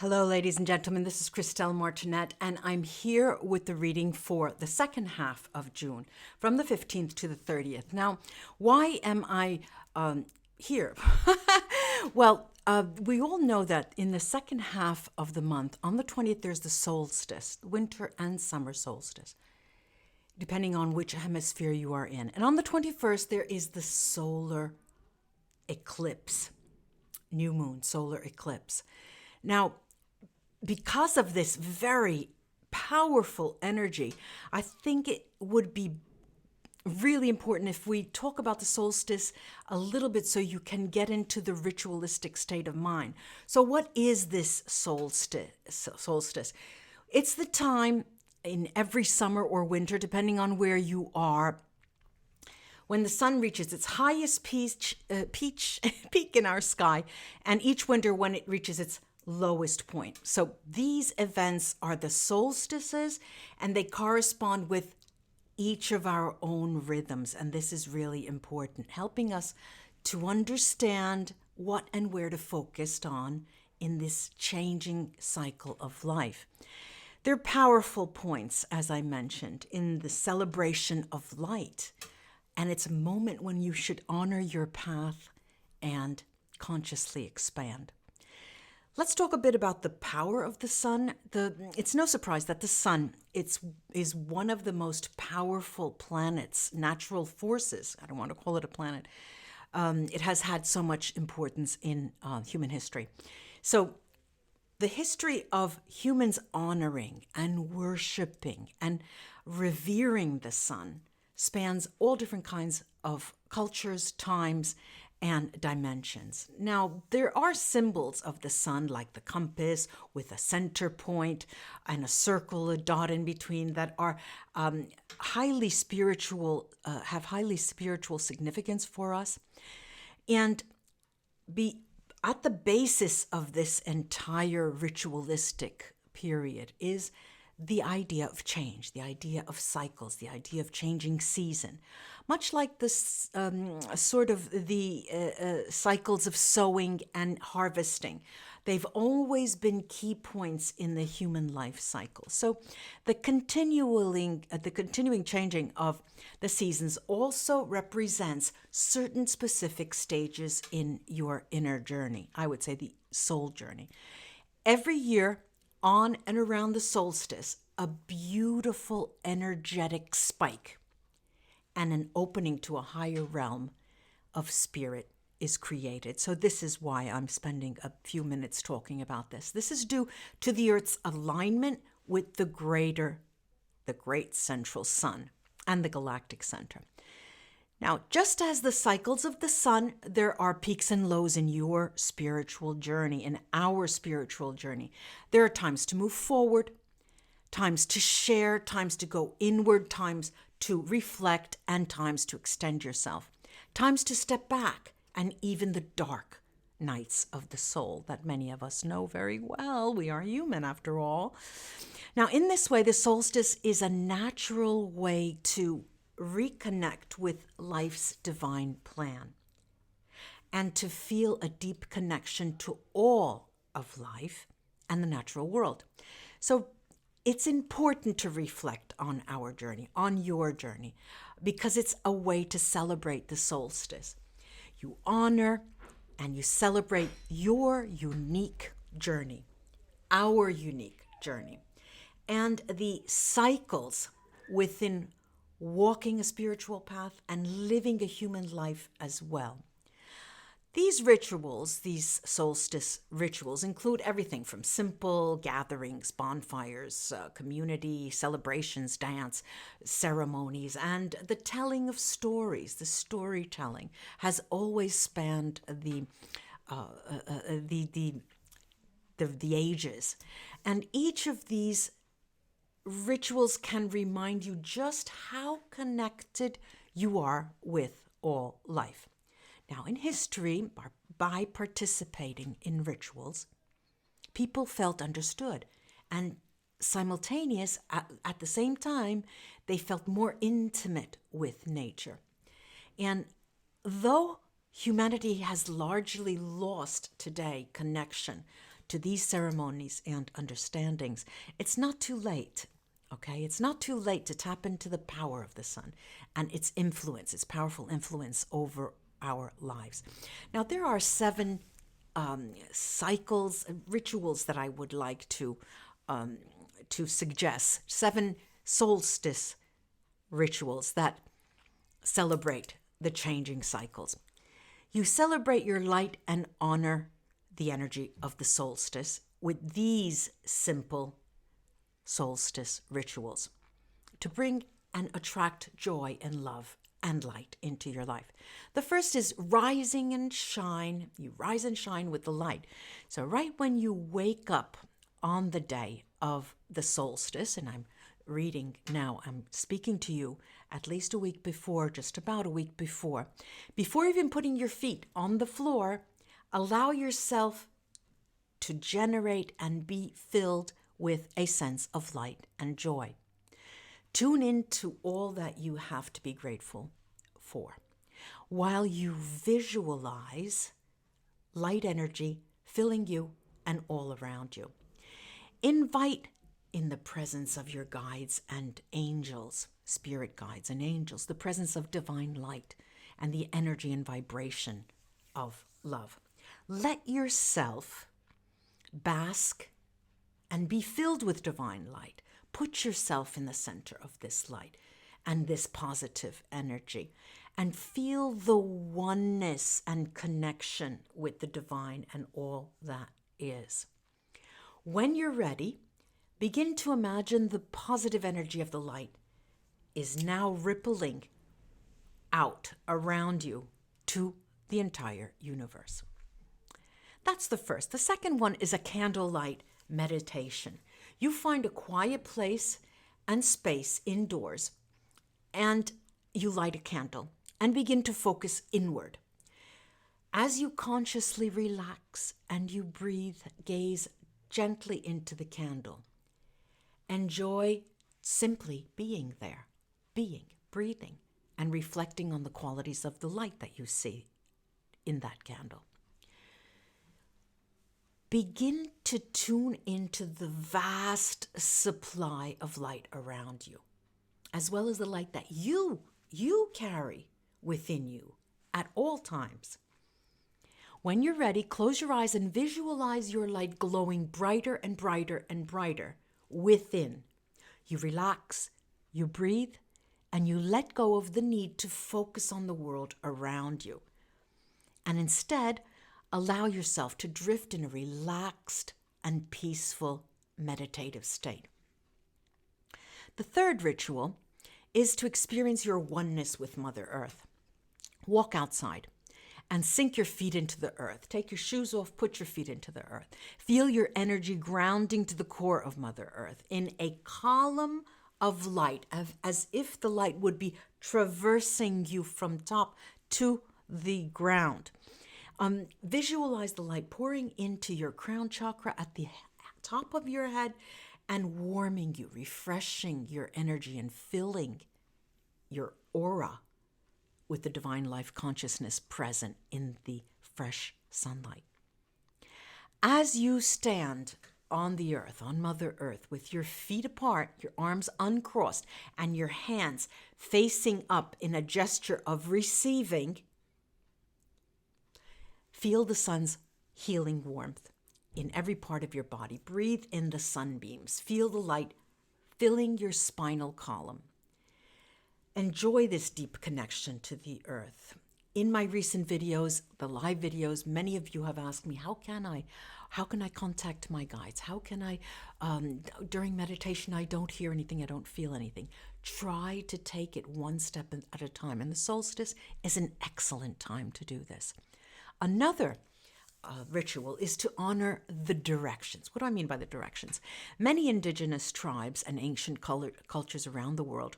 Hello, ladies and gentlemen. This is Christelle Martinette, and I'm here with the reading for the second half of June, from the 15th to the 30th. Now, why am I here? We all know that in the second half of the month, on the 20th, there's the solstice, winter and summer solstice, depending on which hemisphere you are in. And on the 21st, there is the solar eclipse, new moon, solar eclipse. Now, because of this very powerful energy, I think it would be really important if we talk about the solstice a little bit so you can get into the ritualistic state of mind. So what is this solstice? It's the time in every summer or winter, depending on where you are, when the sun reaches its highest peak in our sky, and each winter when it reaches its lowest point. So these events are the solstices, and they correspond with each of our own rhythms. And this is really important, helping us to understand what and where to focus on in this changing cycle of life. They're powerful points, as I mentioned, in the celebration of light. And it's a moment when you should honor your path and consciously expand. Let's talk a bit about the power of the sun. It's no surprise that the sun is one of the most powerful planets, natural forces. I don't want to call it a planet. It has had so much importance in human history. So the history of humans honoring and worshiping and revering the sun spans all different kinds of cultures, times, and dimensions. Now, there are symbols of the sun, like the compass with a center point and a circle, a dot in between, that are highly spiritual, have highly spiritual significance for us. And at the basis of this entire ritualistic period is the idea of change, the idea of cycles, the idea of changing season, much like this cycles of sowing and harvesting. They've always been key points in the human life cycle. So the continuing changing of the seasons also represents certain specific stages in your inner journey. I would say the soul journey. Every year, on and around the solstice, a beautiful energetic spike and an opening to a higher realm of spirit is created. So this is why I'm spending a few minutes talking about this. This is due to the Earth's alignment with the great central sun and the galactic center. Now, just as the cycles of the sun, there are peaks and lows in your spiritual journey, in our spiritual journey. There are times to move forward, times to share, times to go inward, times to reflect, and times to extend yourself, times to step back, and even the dark nights of the soul that many of us know very well. We are human after all. Now, in this way, the solstice is a natural way to reconnect with life's divine plan and to feel a deep connection to all of life and the natural world. So it's important to reflect on our journey, on your journey, because it's a way to celebrate the solstice. You honor and you celebrate your unique journey, our unique journey, and the cycles within walking a spiritual path and living a human life as well. These rituals, these solstice rituals, include everything from simple gatherings, bonfires, community celebrations, dance, ceremonies, and the telling of stories. The storytelling has always spanned the ages, and each of these rituals can remind you just how connected you are with all life. Now, in history, by participating in rituals, people felt understood, and simultaneous, at the same time, they felt more intimate with nature. And though humanity has largely lost today connection to these ceremonies and understandings, it's not too late. Okay, it's not too late to tap into the power of the sun and its influence, its powerful influence over our lives. Now, there are 7 cycles, rituals that I would like to suggest. 7 solstice rituals that celebrate the changing cycles. You celebrate your light and honor the energy of the solstice with these simple solstice rituals to bring and attract joy and love and light into your life. The first is rising and shine. You rise and shine with the light. So right when you wake up on the day of the solstice, and I'm speaking to you at least a week before, just about a week before even putting your feet on the floor, allow yourself to generate and be filled with a sense of light and joy. Tune into all that you have to be grateful for, while you visualize light energy filling you and all around you. Invite in the presence of your guides and angels, spirit guides and angels, the presence of divine light and the energy and vibration of love. Let yourself bask and be filled with divine light. Put yourself in the center of this light and this positive energy, and feel the oneness and connection with the divine and all that is. When you're ready, begin to imagine the positive energy of the light is now rippling out around you to the entire universe. That's the first. The second one is a candlelight meditation. You find a quiet place and space indoors, and you light a candle and begin to focus inward. As you consciously relax and you breathe, gaze gently into the candle. Enjoy simply being there, breathing, and reflecting on the qualities of the light that you see in that candle. Begin to tune into the vast supply of light around you, as well as the light that you carry within you at all times. When you're ready, close your eyes and visualize your light glowing brighter and brighter and brighter within. You relax, you breathe, and you let go of the need to focus on the world around you. And instead, allow yourself to drift in a relaxed and peaceful meditative state. The third ritual is to experience your oneness with Mother Earth. Walk outside and sink your feet into the earth. Take your shoes off, put your feet into the earth. Feel your energy grounding to the core of Mother Earth in a column of light, as if the light would be traversing you from top to the ground. Visualize the light pouring into your crown chakra at the top of your head and warming you, refreshing your energy and filling your aura with the divine life consciousness present in the fresh sunlight. As you stand on the earth, on Mother Earth, with your feet apart, your arms uncrossed, and your hands facing up in a gesture of receiving, feel the sun's healing warmth in every part of your body. Breathe in the sunbeams. Feel the light filling your spinal column. Enjoy this deep connection to the earth. In my recent videos, the live videos, many of you have asked me, how can I contact my guides? How can I, during meditation, I don't hear anything, I don't feel anything. Try to take it one step at a time. And the solstice is an excellent time to do this. Another ritual is to honor the directions. What do I mean by the directions? Many indigenous tribes and ancient cultures around the world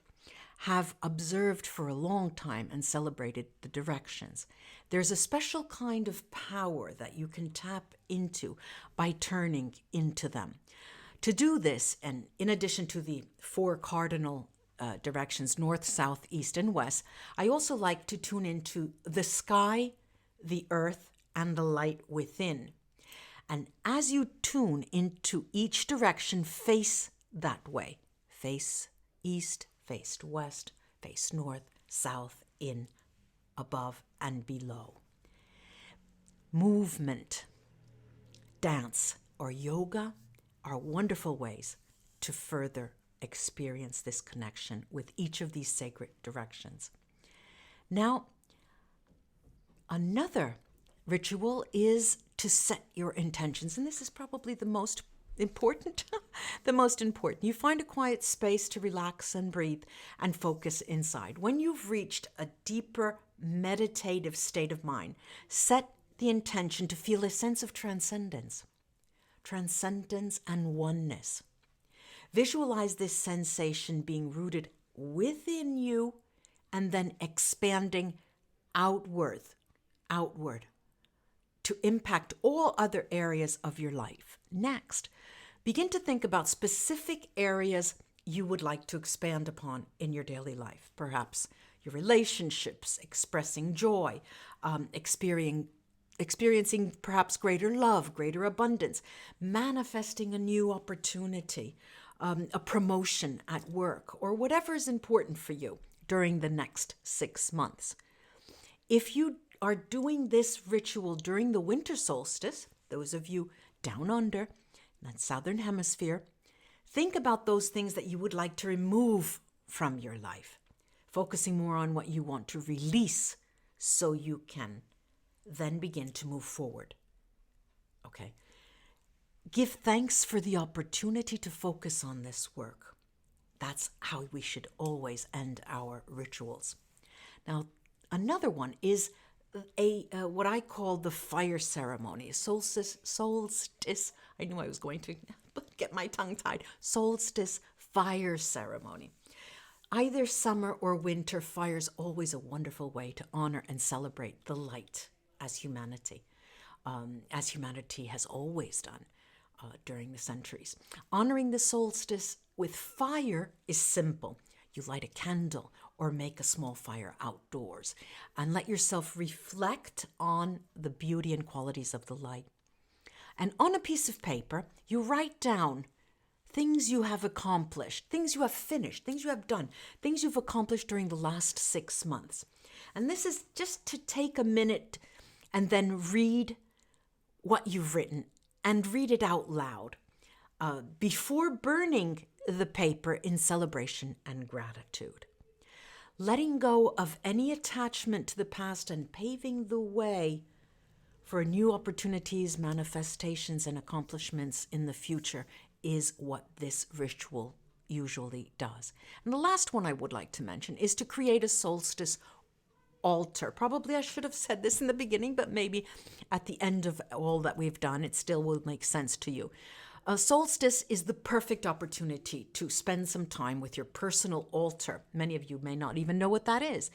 have observed for a long time and celebrated the directions. There's a special kind of power that you can tap into by turning into them. To do this, and in addition to the 4 cardinal directions, north, south, east, and west, I also like to tune into the sky, the earth, and the light within. And as you tune into each direction, face that way. Face east, face west, face north, south, in, above, and below. Movement, dance, or yoga are wonderful ways to further experience this connection with each of these sacred directions. Now, another ritual is to set your intentions, and this is probably the most important. The most important. You find a quiet space to relax and breathe and focus inside. When you've reached a deeper meditative state of mind, set the intention to feel a sense of transcendence and oneness. Visualize this sensation being rooted within you and then expanding outward to impact all other areas of your life. Next, begin to think about specific areas you would like to expand upon in your daily life. Perhaps your relationships, expressing joy, experiencing perhaps greater love, greater abundance, manifesting a new opportunity, a promotion at work, or whatever is important for you during the next 6 months. If you are doing this ritual during the winter solstice, those of you down under, in that southern hemisphere, think about those things that you would like to remove from your life, focusing more on what you want to release so you can then begin to move forward. Okay. Give thanks for the opportunity to focus on this work. That's how we should always end our rituals. Now, another one is what I call the fire ceremony. Solstice. I knew I was going to get my tongue tied. Solstice fire ceremony. Either summer or winter, fire is always a wonderful way to honor and celebrate the light as humanity has always done during the centuries. Honoring the solstice with fire is simple. You light a candle or make a small fire outdoors and let yourself reflect on the beauty and qualities of the light. And on a piece of paper, you write down things you have accomplished, things you have finished, things you have done, things you've accomplished during the last 6 months. And this is just to take a minute and then read what you've written and read it out loud before burning the paper in celebration and gratitude. Letting go of any attachment to the past and paving the way for new opportunities, manifestations, and accomplishments in the future is what this ritual usually does. And the last one I would like to mention is to create a solstice altar. Probably I should have said this in the beginning, but maybe at the end of all that we've done, it still will make sense to you. A solstice is the perfect opportunity to spend some time with your personal altar. Many of you may not even know what that is.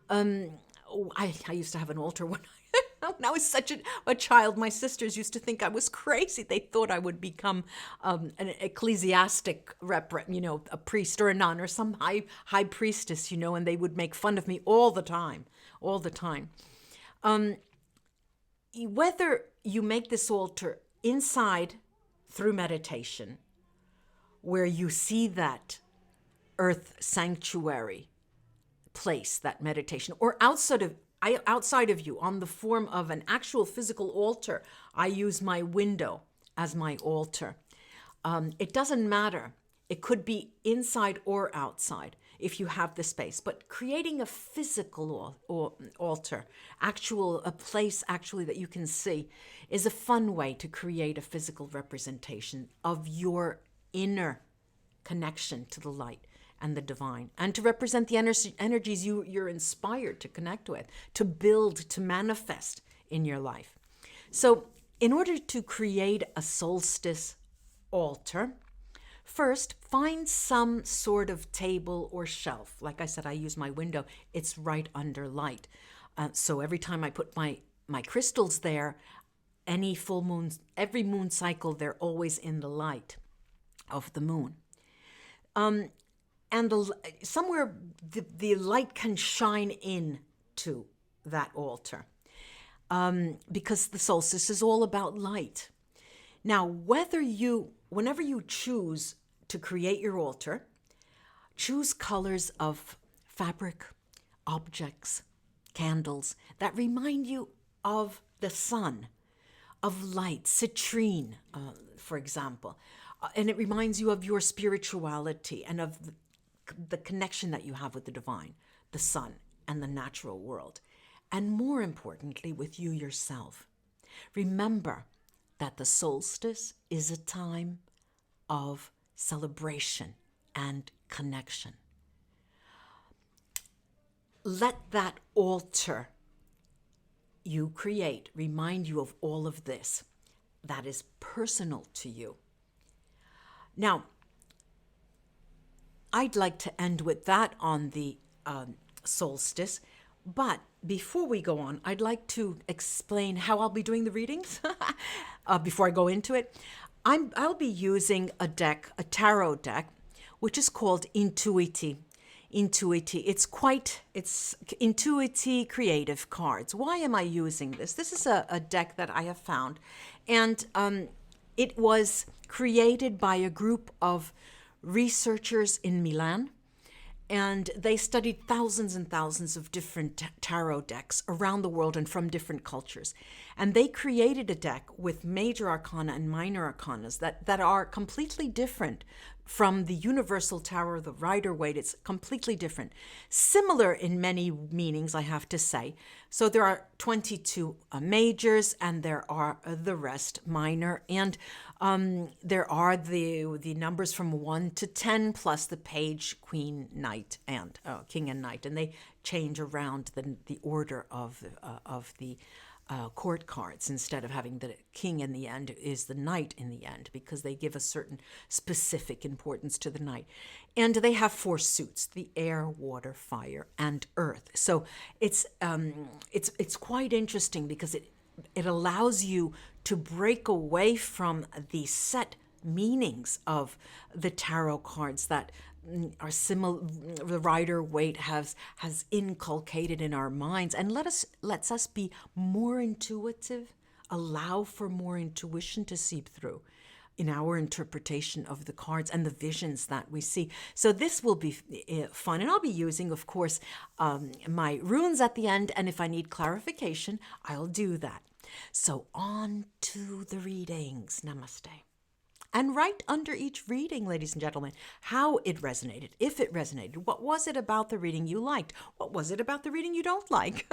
I used to have an altar when I was such a child. My sisters used to think I was crazy. They thought I would become an ecclesiastic a priest or a nun or some high priestess, and they would make fun of me all the time. Whether you make this altar inside through meditation, where you see that earth sanctuary place, that meditation, or outside of you on the form of an actual physical altar. I use my window as my altar. It doesn't matter. It could be inside or outside if you have the space, but creating a physical altar, a place actually that you can see, is a fun way to create a physical representation of your inner connection to the light and the divine, and to represent the energies you're inspired to connect with, to build, to manifest in your life. So in order to create a solstice altar, first, find some sort of table or shelf. Like I said, I use my window. It's right under light. So every time I put my crystals there, any full moon, every moon cycle, they're always in the light of the moon. And somewhere the light can shine in to that altar, because the solstice is all about light. Now, whenever you choose to create your altar, choose colors of fabric, objects, candles that remind you of the sun, of light, citrine, for example. And it reminds you of your spirituality and of the connection that you have with the divine, the sun, and the natural world. And more importantly, with you yourself. Remember that the solstice is a time of celebration and connection. Let that altar you create remind you of all of this that is personal to you. Now, I'd like to end with that on the solstice, but before we go on, I'd like to explain how I'll be doing the readings before I go into it. I'll be using a tarot deck, which is called Intuiti. It's Intuiti Creative Cards. Why am I using this? This is a deck that I have found, and it was created by a group of researchers in Milan, and they studied thousands and thousands of different tarot decks around the world and from different cultures. And they created a deck with major arcana and minor arcanas that are completely different from the universal tarot, the Rider-Waite. It's completely different. Similar in many meanings, I have to say. So there are 22 majors, and there are the rest minor. And there are the numbers from 1 to 10, plus the page, queen, knight, and king and knight. And they change around the order of the court cards. Instead of having the king in the end, is the knight in the end, because they give a certain specific importance to the knight. And they have 4 suits: the air, water, fire, and earth. So it's quite interesting, because it allows you to break away from the set meanings of the tarot cards that are similar, the Rider-Waite has inculcated in our minds, and lets us be more intuitive, allow for more intuition to seep through in our interpretation of the cards and the visions that we see. So this will be fun, and I'll be using, of course, my runes at the end, and if I need clarification, I'll do that. So on to the readings. Namaste. And right under each reading, ladies and gentlemen, how it resonated, if it resonated. What was it about the reading you liked? What was it about the reading you don't like?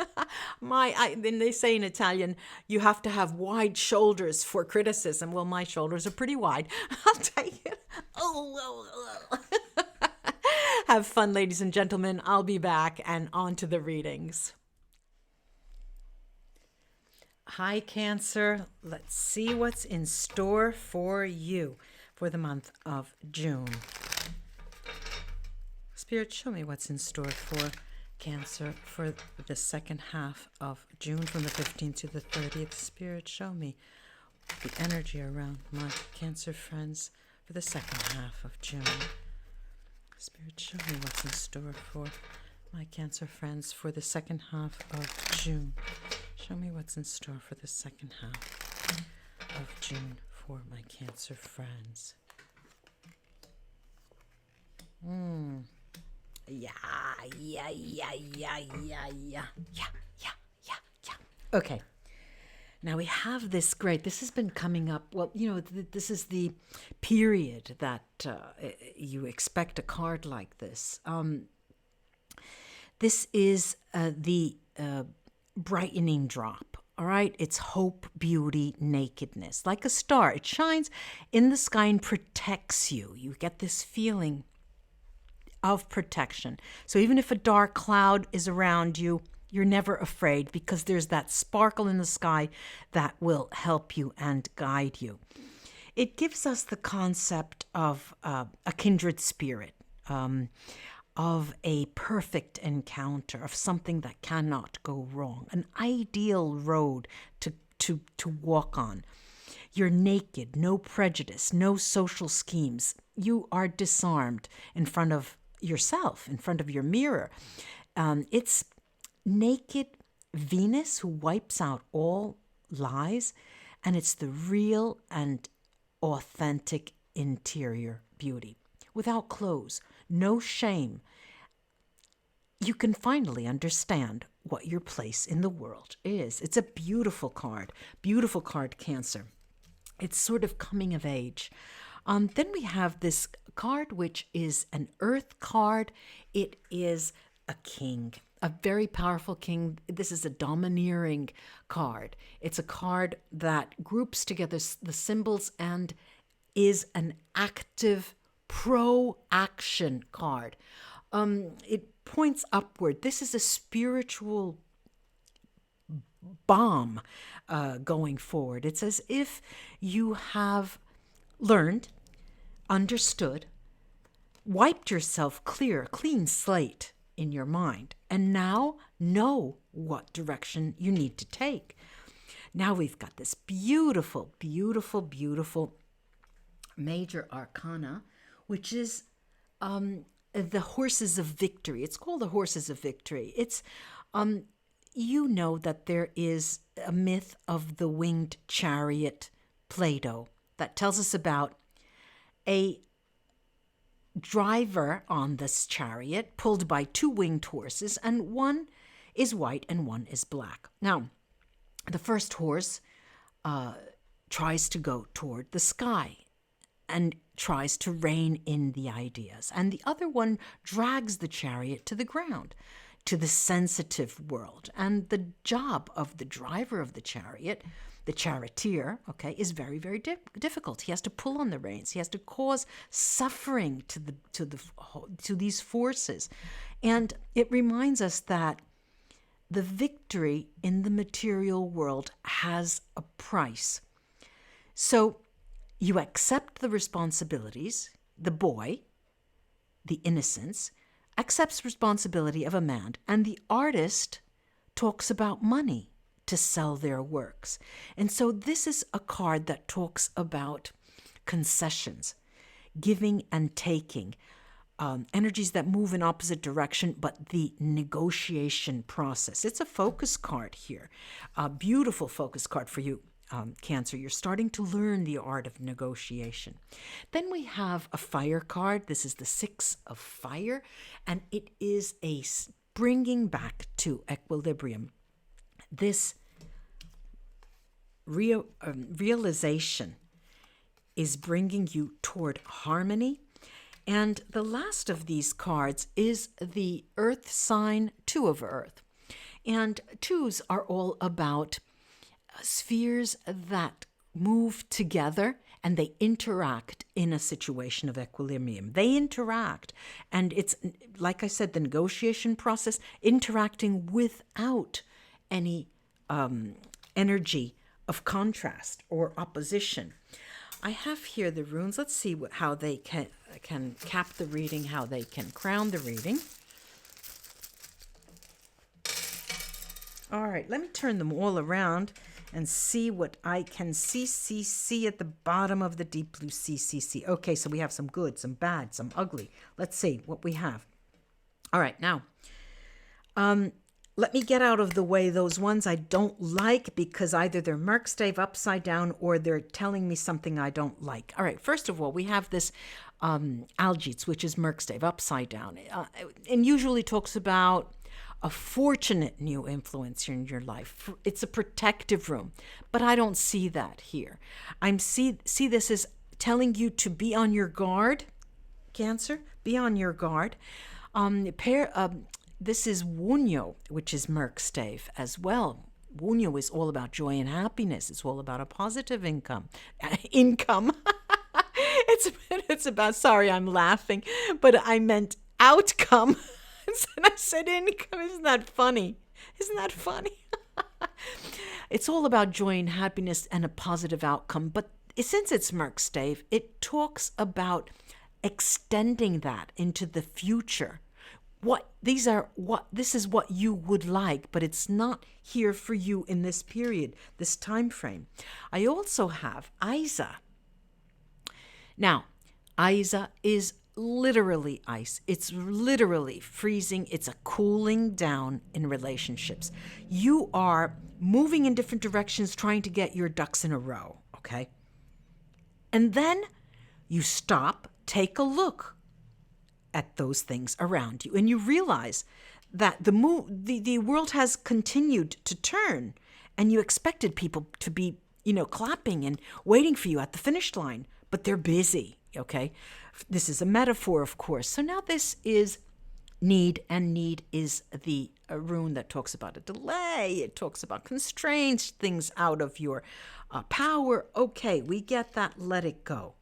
Then they say in Italian, you have to have wide shoulders for criticism. Well, my shoulders are pretty wide. I'll take it. Have fun, ladies and gentlemen. I'll be back, and on to the readings. Hi, Cancer. Let's see what's in store for you for the month of June. Spirit, show me what's in store for Cancer for the second half of June, from the 15th to the 30th. Spirit, show me the energy around my Cancer friends for the second half of June. Spirit, show me what's in store for my Cancer friends for the second half of June. Show me what's in store for the second half of June for my Cancer friends. Yeah. Okay. Now we have this great, this has been coming up, well, this is the period that you expect a card like this. This is the brightening drop. All right. It's hope, beauty, nakedness. Like a star, it shines in the sky and protects you. You get this feeling of protection. So even if a dark cloud is around you, you're never afraid, because there's that sparkle in the sky that will help you and guide you. It gives us the concept of a kindred spirit, of a perfect encounter, of something that cannot go wrong, an ideal road to walk on. You're naked, no prejudice, no social schemes. You are disarmed in front of yourself, in front of your mirror. It's naked Venus who wipes out all lies, and it's the real and authentic interior beauty. Without clothes, no shame, you can finally understand what your place in the world is. It's a beautiful card, Cancer. It's sort of coming of age. Then we have this card, which is an earth card. It is a king, a very powerful king. This is a domineering card. It's a card that groups together the symbols and is an active pro-action card. It points upward. This is a spiritual bomb going forward. It's as if you have learned, understood, wiped yourself clear, clean slate in your mind, and now know what direction you need to take. Now we've got this beautiful, beautiful, beautiful major arcana, which is the horses of victory. It's called the horses of victory. It's, you know that there is a myth of the winged chariot, Plato, that tells us about a driver on this chariot pulled by two winged horses, and one is white and one is black. Now, the first horse tries to go toward the sky and tries to rein in the ideas, and the other one drags the chariot to the ground, to the sensitive world. And the job of the driver of the chariot, the charioteer, is very, very difficult. He has to pull on the reins. He has to cause suffering to these forces. And it reminds us that the victory in the material world has a price. So you accept the responsibilities. The boy, the innocence, accepts responsibility of a man, and the artist talks about money to sell their works. And so this is a card that talks about concessions, giving and taking, energies that move in opposite direction, but the negotiation process. It's a focus card here, a beautiful focus card for you, Cancer. You're starting to learn the art of negotiation. Then we have a fire card. This is the 6 of fire, and it is a bringing back to equilibrium. This realization is bringing you toward harmony. And the last of these cards is the earth sign, 2 of earth. And 2s are all about spheres that move together and they interact in a situation of equilibrium. They interact, and it's, like I said, the negotiation process, interacting without any energy of contrast or opposition. I have here the runes. Let's see how they can cap the reading, how they can crown the reading. All right, let me turn them all around and see what I can see at the bottom of the deep blue sea. Okay, so we have some good, some bad, some ugly. Let's see what we have. All right, now, let me get out of the way those ones I don't like, because either they're Merkstave upside down or they're telling me something I don't like. All right, first of all, we have this Algites, which is Merkstave upside down, and usually talks about a fortunate new influence in your life. It's a protective room, but I don't see that here. I see this as telling you to be on your guard, Cancer. Be on your guard. This is Wunyo, which is Merkstave as well. Wunyo is all about joy and happiness. It's all about a positive income. It's about, sorry, I'm laughing, but I meant outcome. And I said income. Isn't that funny? It's all about joy and happiness and a positive outcome. But since it's Merkstave, it talks about extending that into the future. This is what you would like, but it's not here for you in this period, this time frame. I also have Isa. Now, Isa is literally ice. It's literally freezing. It's a cooling down in relationships. You are moving in different directions, trying to get your ducks in a row, okay? And then you stop, take a look at those things around you, and you realize that the world has continued to turn, and you expected people to be, clapping and waiting for you at the finish line, but they're busy, okay? This is a metaphor, of course. So now this is need, and need is the rune that talks about a delay. It talks about constraints, things out of your power. Okay, we get that. Let it go.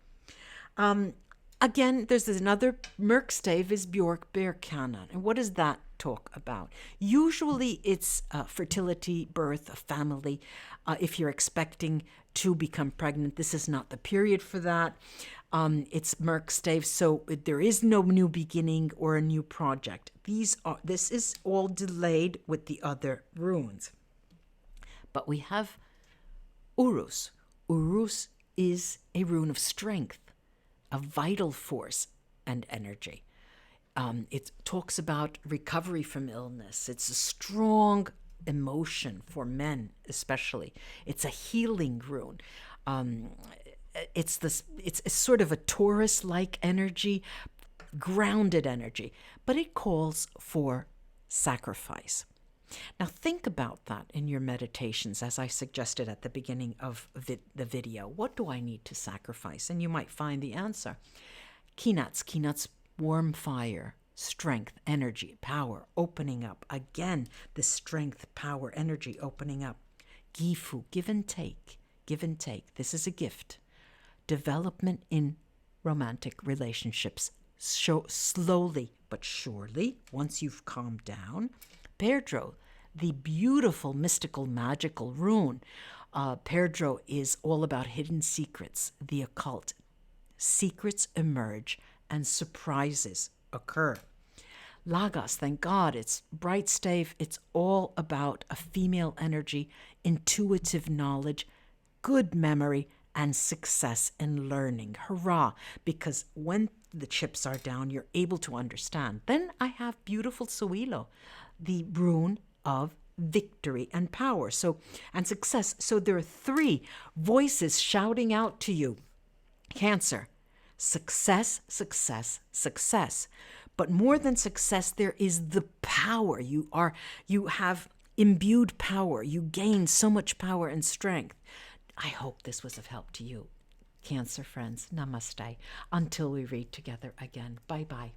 Again, there's another Merkstave is Björk Bergkanon. And what does that talk about? Usually it's fertility, birth, a family. If you're expecting to become pregnant, this is not the period for that. It's Merkstave, so there is no new beginning or a new project. This is all delayed with the other runes. But we have Urus. Urus is a rune of strength, a vital force and energy. It talks about recovery from illness. It's a strong emotion for men, especially. It's a healing rune. It's sort of a Taurus-like energy, grounded energy, but it calls for sacrifice. Now think about that in your meditations, as I suggested at the beginning of the video. What do I need to sacrifice? And you might find the answer. Kinats, warm fire, strength, energy, power, opening up. Again, the strength, power, energy, opening up. Gifu, give and take, give and take. This is a gift. Development in romantic relationships, slowly but surely, once you've calmed down. Pedro, the beautiful, mystical, magical rune. Pedro is all about hidden secrets, the occult. Secrets emerge and surprises occur. Lagos, thank God, it's bright stave. It's all about a female energy, intuitive knowledge, good memory, and success in learning. Hurrah! Because when the chips are down, you're able to understand. Then I have beautiful Suilo, the rune of victory and power, and success. So there are three voices shouting out to you. Cancer, success, success, success. But more than success, there is the power. You have imbued power. You gain so much power and strength. I hope this was of help to you. Cancer friends, namaste. Until we read together again. Bye-bye.